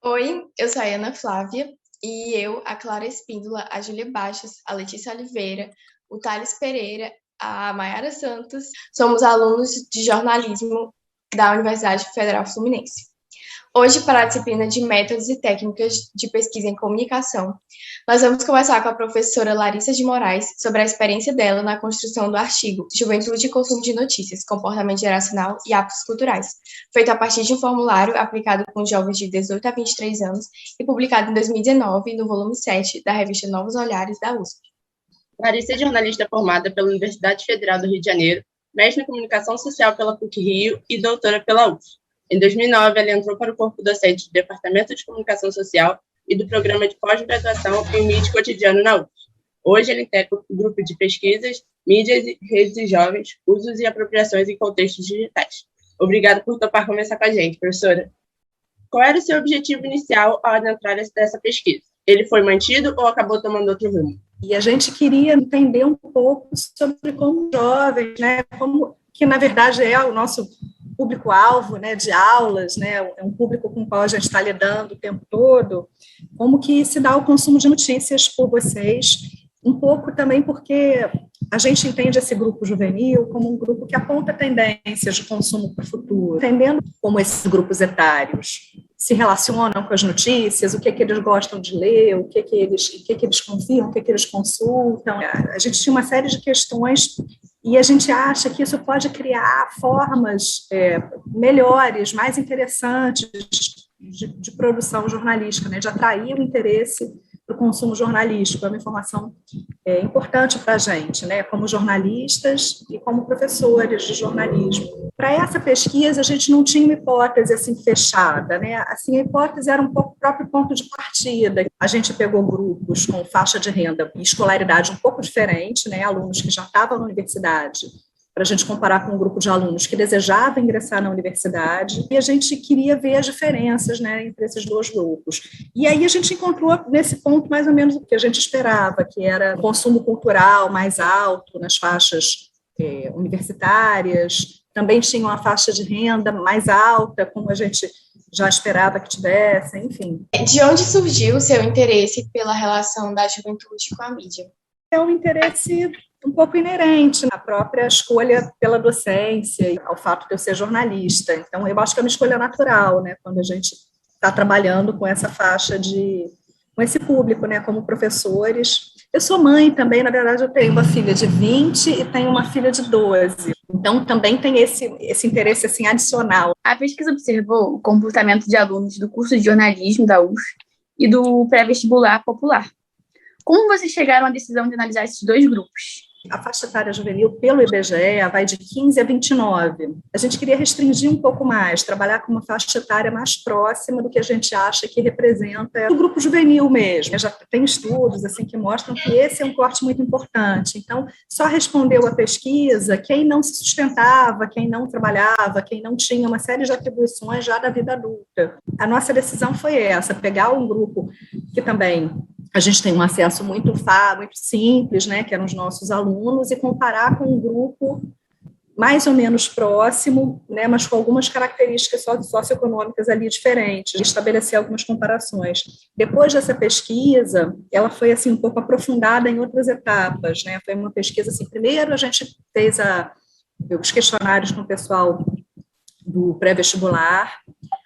Oi, eu sou a Ana Flávia e eu, a Clara Espíndola, a Júlia Baixos, a Letícia Oliveira, o Thales Pereira, a Mayara Santos, somos alunos de jornalismo da Universidade Federal Fluminense. Hoje, para a disciplina de métodos e técnicas de pesquisa em comunicação, nós vamos conversar com a professora Larissa de Moraes sobre a experiência dela na construção do artigo Juventude e Consumo de Notícias, Comportamento Geracional e Hábitos Culturais, feito a partir de um formulário aplicado com jovens de 18 a 23 anos e publicado em 2019 no volume 7 da revista Novos Olhares da USP. Larissa é jornalista formada pela Universidade Federal do Rio de Janeiro, mestre em Comunicação Social pela PUC-Rio e doutora pela UF. Em 2009, ela entrou para o corpo docente do Departamento de Comunicação Social e do Programa de Pós-Graduação em Mídia e Cotidiano na UF. Hoje, ela integra o grupo de pesquisas, mídias, redes e jovens, usos e apropriações em contextos digitais. Obrigada por topar conversar com a gente, professora. Qual era o seu objetivo inicial ao adentrar nessa pesquisa? Ele foi mantido ou acabou tomando outro rumo? E a gente queria entender um pouco sobre como jovens, né, como que na verdade é o nosso público-alvo, né, de aulas, né, é um público com o qual a gente está lidando o tempo todo, como que se dá o consumo de notícias por vocês, um pouco também porque a gente entende esse grupo juvenil como um grupo que aponta tendências de consumo para o futuro, entendendo como esses grupos etários se relacionam com as notícias, o que é que eles gostam de ler, o que é que eles confiam, o que é que eles consultam. A gente tinha uma série de questões e a gente acha que isso pode criar formas melhores, mais interessantes de produção jornalística, né, de atrair o interesse para o consumo jornalístico. É uma informação importante para a gente, né, como jornalistas e como professores de jornalismo. Para essa pesquisa, a gente não tinha uma hipótese assim, fechada, né? Assim, a hipótese era um pouco o próprio ponto de partida. A gente pegou grupos com faixa de renda e escolaridade um pouco diferente, né, alunos que já estavam na universidade, para a gente comparar com um grupo de alunos que desejava ingressar na universidade, e a gente queria ver as diferenças, né, entre esses dois grupos. E aí a gente encontrou nesse ponto mais ou menos o que a gente esperava, que era consumo cultural mais alto nas faixas universitárias, também tinha uma faixa de renda mais alta, como a gente já esperava que tivesse, enfim. De onde surgiu o seu interesse pela relação da juventude com a mídia? É um interesse um pouco inerente à própria escolha pela docência e ao fato de eu ser jornalista. Então, eu acho que é uma escolha natural, né, quando a gente está trabalhando com essa faixa com esse público, né, como professores. Eu sou mãe também, na verdade, eu tenho uma filha de 20 e tenho uma filha de 12. Então, também tem esse interesse assim, adicional. A pesquisa observou o comportamento de alunos do curso de jornalismo da UF e do pré-vestibular popular. Como vocês chegaram à decisão de analisar esses dois grupos? A faixa etária juvenil, pelo IBGE, vai de 15 a 29. A gente queria restringir um pouco mais, trabalhar com uma faixa etária mais próxima do que a gente acha que representa o grupo juvenil mesmo. Já tem estudos assim, que mostram que esse é um corte muito importante. Então, só respondeu a pesquisa quem não se sustentava, quem não trabalhava, quem não tinha uma série de atribuições já da vida adulta. A nossa decisão foi essa, pegar um grupo que também a gente tem um acesso muito simples, né, que eram os nossos alunos, e comparar com um grupo mais ou menos próximo, né, mas com algumas características socioeconômicas ali diferentes, estabelecer algumas comparações. Depois dessa pesquisa, ela foi assim um pouco aprofundada em outras etapas, né, foi uma pesquisa assim, primeiro a gente fez os questionários com o pessoal do pré-vestibular,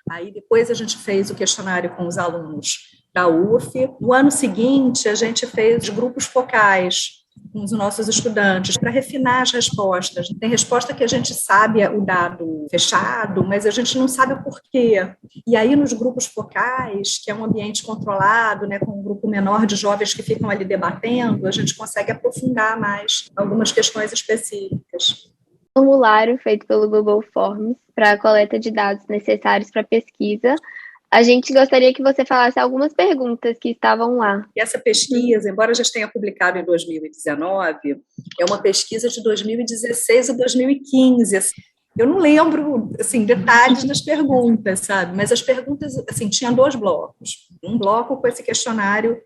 aí depois a gente fez o questionário com os alunos da UF. No ano seguinte, a gente fez grupos focais com os nossos estudantes para refinar as respostas. Tem resposta que a gente sabe o dado fechado, mas a gente não sabe o porquê. E aí, nos grupos focais, que é um ambiente controlado, né, com um grupo menor de jovens que ficam ali debatendo, a gente consegue aprofundar mais algumas questões específicas. Formulário feito pelo Google Forms para a coleta de dados necessários para a pesquisa. A gente gostaria que você falasse algumas perguntas que estavam lá. E essa pesquisa, embora já tenha publicado em 2019, é uma pesquisa de 2016 e 2015. Eu não lembro assim, detalhes das perguntas, sabe? Mas as perguntas, assim, tinham dois blocos. Um bloco com esse questionário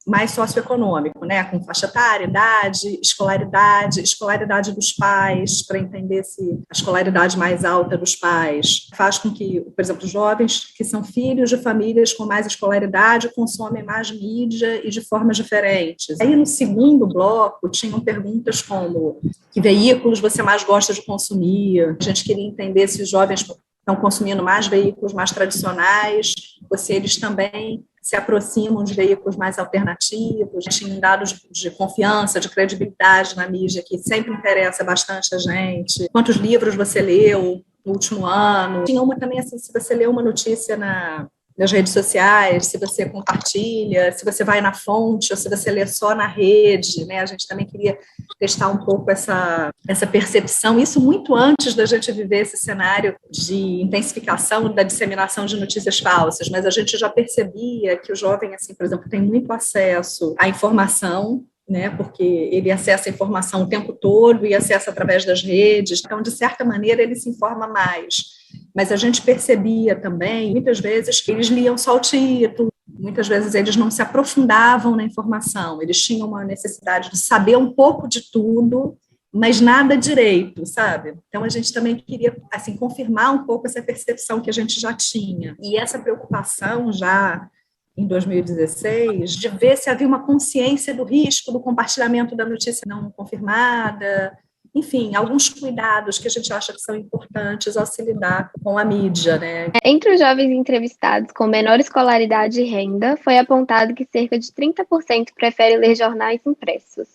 mais socioeconômico, né, com faixa etária, idade, escolaridade dos pais, para entender se a escolaridade mais alta dos pais faz com que, por exemplo, jovens que são filhos de famílias com mais escolaridade consomem mais mídia e de formas diferentes. Aí, no segundo bloco, tinham perguntas como: que veículos você mais gosta de consumir? A gente queria entender se os jovens estão consumindo mais veículos mais tradicionais, ou se eles também se aproximam de veículos mais alternativos. Tinham dados de confiança, de credibilidade na mídia, que sempre interessa bastante a gente. Quantos livros você leu no último ano? Tinha uma também, assim, se você lê uma notícia nas redes sociais, se você compartilha, se você vai na fonte ou se você lê só na rede, né? A gente também queria testar um pouco essa percepção, isso muito antes da gente viver esse cenário de intensificação da disseminação de notícias falsas, mas a gente já percebia que o jovem, assim, por exemplo, tem muito acesso à informação, né, porque ele acessa a informação o tempo todo e acessa através das redes, então, de certa maneira, ele se informa mais. Mas a gente percebia também, muitas vezes, que eles liam só o título, muitas vezes eles não se aprofundavam na informação, eles tinham uma necessidade de saber um pouco de tudo, mas nada direito, sabe? Então, a gente também queria, assim, confirmar um pouco essa percepção que a gente já tinha. E essa preocupação já em 2016, de ver se havia uma consciência do risco do compartilhamento da notícia não confirmada, enfim, alguns cuidados que a gente acha que são importantes ao se lidar com a mídia, né? Entre os jovens entrevistados com menor escolaridade e renda, foi apontado que cerca de 30% prefere ler jornais impressos.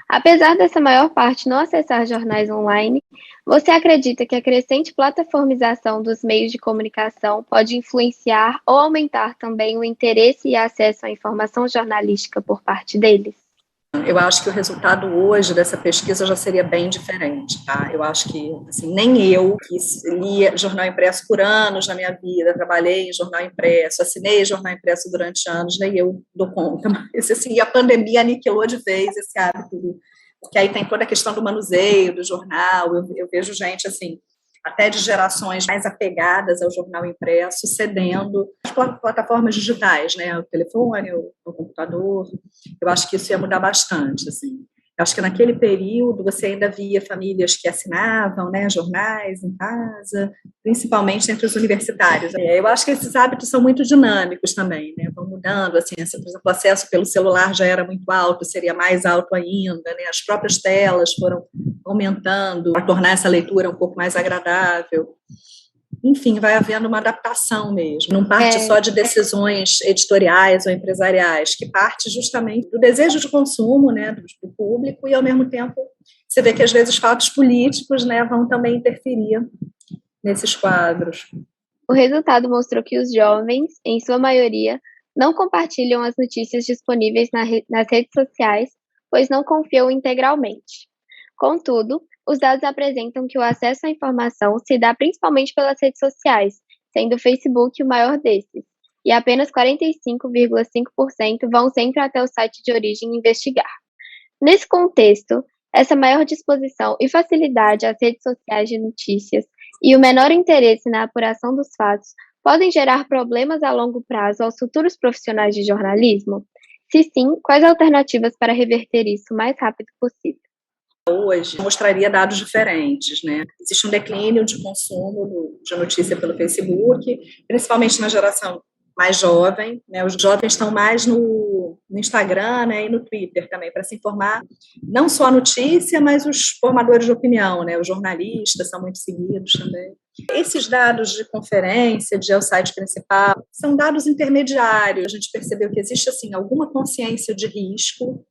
Apesar dessa maior parte não acessar jornais online, você acredita que a crescente plataformização dos meios de comunicação pode influenciar ou aumentar também o interesse e acesso à informação jornalística por parte deles? Eu acho que o resultado hoje dessa pesquisa já seria bem diferente, tá? Eu acho que, assim, nem eu, que lia jornal impresso por anos na minha vida, trabalhei em jornal impresso, assinei jornal impresso durante anos, nem eu dou conta, mas, assim, a pandemia aniquilou de vez esse hábito, porque aí tem toda a questão do manuseio do jornal, eu vejo gente, assim, até de gerações mais apegadas ao jornal impresso, cedendo às plataformas digitais, né, o telefone, o computador. Eu acho que isso ia mudar bastante, assim. Eu acho que naquele período você ainda via famílias que assinavam, né, jornais em casa, principalmente entre os universitários. Eu acho que esses hábitos são muito dinâmicos também, né, vão mudando, assim, por exemplo, o acesso pelo celular já era muito alto, seria mais alto ainda, né, as próprias telas foram aumentando para tornar essa leitura um pouco mais agradável. Enfim, vai havendo uma adaptação mesmo, não parte só de decisões editoriais ou empresariais, que parte justamente do desejo de consumo, né, do público, e ao mesmo tempo você vê que às vezes fatos políticos, né, vão também interferir nesses quadros. O resultado mostrou que os jovens, em sua maioria, não compartilham as notícias disponíveis nas redes sociais, pois não confiam integralmente. Contudo, os dados apresentam que o acesso à informação se dá principalmente pelas redes sociais, sendo o Facebook o maior desses, e apenas 45,5% vão sempre até o site de origem investigar. Nesse contexto, essa maior disposição e facilidade às redes sociais de notícias e o menor interesse na apuração dos fatos podem gerar problemas a longo prazo aos futuros profissionais de jornalismo? Se sim, quais alternativas para reverter isso o mais rápido possível? Hoje mostraria dados diferentes, né? Existe um declínio de consumo de notícia pelo Facebook, principalmente na geração mais jovem, né? Os jovens estão mais no Instagram, né, e no Twitter também, para se informar, não só a notícia, mas os formadores de opinião, né? Os jornalistas são muito seguidos também. Esses dados de conferência, de ao site principal, são dados intermediários. A gente percebeu que existe, assim, alguma consciência de risco.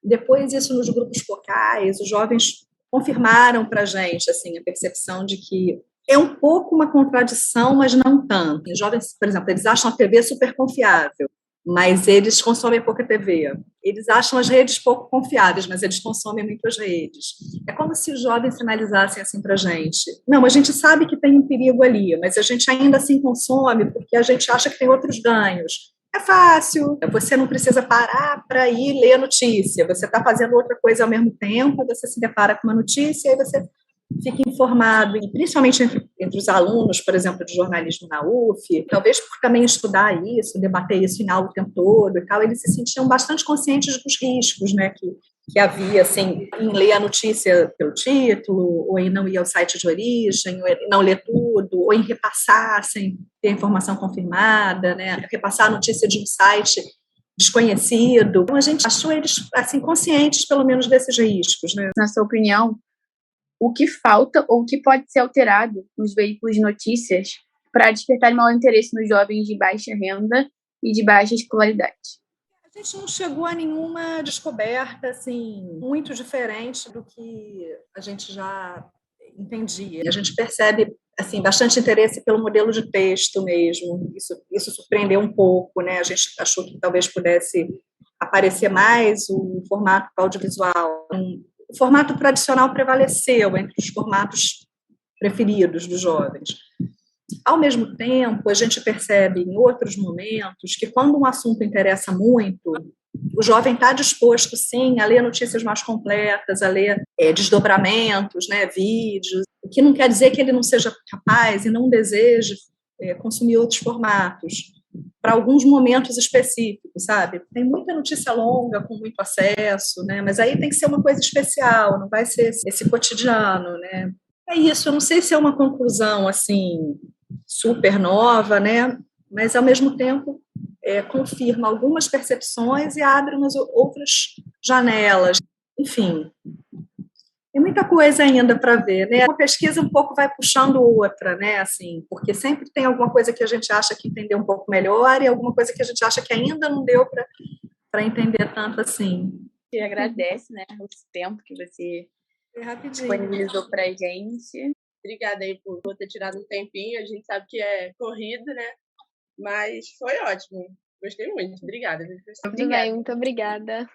Depois, isso nos grupos focais, os jovens confirmaram para a gente, assim, a percepção de que é um pouco uma contradição, mas não tanto. Os jovens, por exemplo, eles acham a TV super confiável, mas eles consomem pouca TV. Eles acham as redes pouco confiáveis, mas eles consomem muito as redes. É como se os jovens sinalizassem assim para a gente: não, a gente sabe que tem um perigo ali, mas a gente ainda assim consome porque a gente acha que tem outros ganhos. É fácil, você não precisa parar para ir ler a notícia, você está fazendo outra coisa ao mesmo tempo, você se depara com uma notícia e aí você fica informado, e principalmente entre os alunos, por exemplo, de jornalismo na UF, talvez por também estudar isso, debater isso em aula o tempo todo e tal, eles se sentiam bastante conscientes dos riscos, né, que havia, assim, em ler a notícia pelo título, ou em não ir ao site de origem, ou em não ler tudo, ou em repassar sem ter a informação confirmada, né, repassar a notícia de um site desconhecido. Então, a gente achou eles, assim, conscientes, pelo menos, desses riscos, né. Na sua opinião, o que falta ou o que pode ser alterado nos veículos de notícias para despertar maior interesse nos jovens de baixa renda e de baixa escolaridade? A gente não chegou a nenhuma descoberta assim, muito diferente do que a gente já entendia. A gente percebe assim, bastante interesse pelo modelo de texto mesmo. Isso surpreendeu um pouco, né? A gente achou que talvez pudesse aparecer mais o formato audiovisual. O formato tradicional prevaleceu entre os formatos preferidos dos jovens. Ao mesmo tempo, a gente percebe em outros momentos que quando um assunto interessa muito, o jovem está disposto, sim, a ler notícias mais completas, a ler desdobramentos, né, vídeos, o que não quer dizer que ele não seja capaz e não deseje consumir outros formatos, para alguns momentos específicos, sabe? Tem muita notícia longa, com muito acesso, né, mas aí tem que ser uma coisa especial, não vai ser esse cotidiano, né? É isso, eu não sei se é uma conclusão, assim, super nova, né? Mas, ao mesmo tempo, confirma algumas percepções e abre umas outras janelas. Enfim, tem muita coisa ainda para ver, né? Uma pesquisa um pouco vai puxando outra, né? Assim, porque sempre tem alguma coisa que a gente acha que entendeu um pouco melhor e alguma coisa que a gente acha que ainda não deu para entender tanto assim. Te agradece, né, o tempo que você disponibilizou para a gente. Obrigada aí por ter tirado um tempinho. A gente sabe que é corrido, né? Mas foi ótimo. Gostei muito. Obrigada. Tudo bem, muito obrigada.